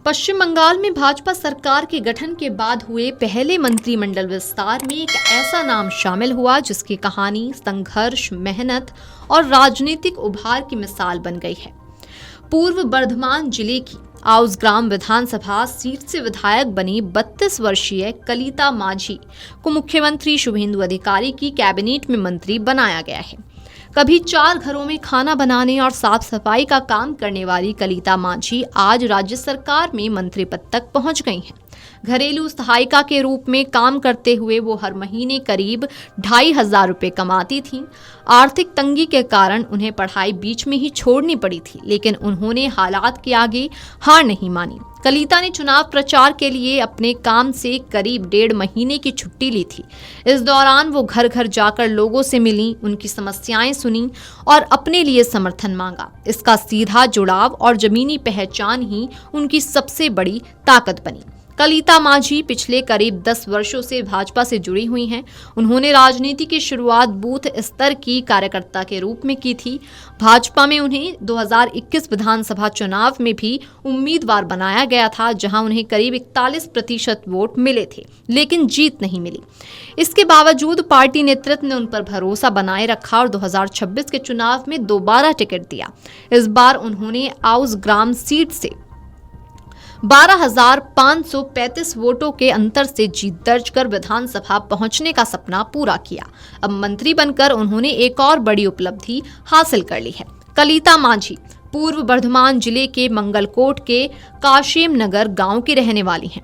पश्चिम बंगाल में भाजपा सरकार के गठन के बाद हुए पहले मंत्रिमंडल विस्तार में एक ऐसा नाम शामिल हुआ जिसकी कहानी संघर्ष, मेहनत और राजनीतिक उभार की मिसाल बन गई है। पूर्व बर्धमान जिले की आउसग्राम विधानसभा सीट से विधायक बनी 32 वर्षीय कलिता माझी को मुख्यमंत्री शुभेंदु अधिकारी की कैबिनेट में मंत्री बनाया गया है। कभी 4 घरों में खाना बनाने और साफ सफाई का काम करने वाली कलिता माझी आज राज्य सरकार में मंत्री पद तक पहुंच गई हैं। घरेलू सहायिका के रूप में काम करते हुए वो हर महीने करीब 2,500 रुपए कमाती थीं। आर्थिक तंगी के कारण उन्हें पढ़ाई बीच में ही छोड़नी पड़ी थी, लेकिन उन्होंने हालात के आगे हार नहीं मानी। कलिता ने चुनाव प्रचार के लिए अपने काम से करीब 1.5 महीने की छुट्टी ली थी। इस दौरान वो घर घर जाकर लोगों से मिली, उनकी समस्याएं सुनी और अपने लिए समर्थन मांगा। इसका सीधा जुड़ाव और जमीनी पहचान ही उनकी सबसे बड़ी ताकत बनी। कलिता माझी पिछले करीब 10 वर्षों से भाजपा से जुड़ी हुई हैं। उन्होंने राजनीति की शुरुआत बूथ स्तर की कार्यकर्ता के रूप में की थी। भाजपा में उन्हें 2021 विधानसभा चुनाव में भी उम्मीदवार बनाया गया था, जहां उन्हें करीब 41% वोट मिले थे, लेकिन जीत नहीं मिली। इसके बावजूद पार्टी नेतृत्व ने उन पर भरोसा बनाए रखा और 2026 के चुनाव में दोबारा टिकट दिया। इस बार उन्होंने आउसग्राम सीट से 12,535 वोटों के अंतर से जीत दर्ज कर विधानसभा पहुंचने का सपना पूरा किया। अब मंत्री बनकर उन्होंने एक और बड़ी उपलब्धि हासिल कर ली है। कलिता माझी पूर्व बर्धमान जिले के मंगलकोट के काशेम नगर गांव की रहने वाली हैं।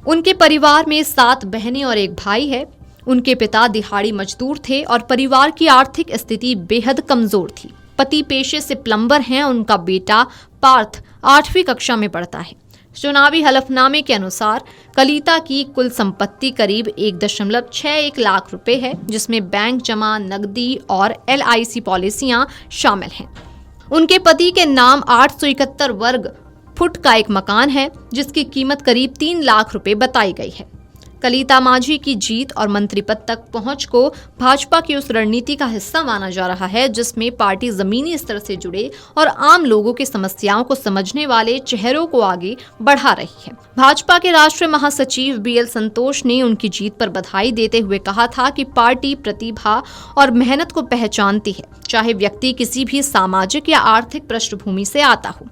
उनके परिवार में 7 बहनें और एक भाई है। उनके पिता दिहाड़ी मजदूर थे और परिवार की आर्थिक स्थिति बेहद कमजोर थी। पति पेशे से प्लम्बर हैं। उनका बेटा पार्थ 8वीं कक्षा में पढ़ता है। चुनावी हलफनामे के अनुसार कलिता की कुल संपत्ति करीब 1.61 लाख रुपए है, जिसमें बैंक जमा, नकदी और LIC पॉलिसियां शामिल हैं। उनके पति के नाम 871 वर्ग फुट का एक मकान है, जिसकी कीमत करीब 3 लाख रुपए बताई गई है। कलिता माझी की जीत और मंत्री पद तक पहुंच को भाजपा की उस रणनीति का हिस्सा माना जा रहा है जिसमें पार्टी जमीनी स्तर से जुड़े और आम लोगों की समस्याओं को समझने वाले चेहरों को आगे बढ़ा रही है। भाजपा के राष्ट्रीय महासचिव BL संतोष ने उनकी जीत पर बधाई देते हुए कहा था कि पार्टी प्रतिभा और मेहनत को पहचानती है, चाहे व्यक्ति किसी भी सामाजिक या आर्थिक पृष्ठभूमि से आता हो।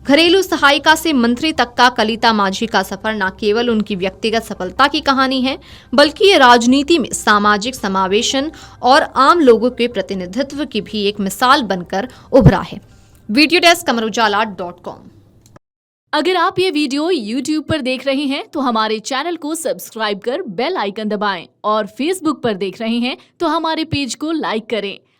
घरेलू सहायिका से मंत्री तक का कलिता माझी का सफर न केवल उनकी व्यक्तिगत सफलता की कहानी है, बल्कि ये राजनीति में सामाजिक समावेशन और आम लोगों के प्रतिनिधित्व की भी एक मिसाल बनकर उभरा है। वीडियो डेस्क अमरउजाला.com। अगर आप ये वीडियो YouTube पर देख रहे हैं तो हमारे चैनल को सब्सक्राइब कर बेल आइकन दबाएं और Facebook पर देख रहे हैं तो हमारे पेज को लाइक करें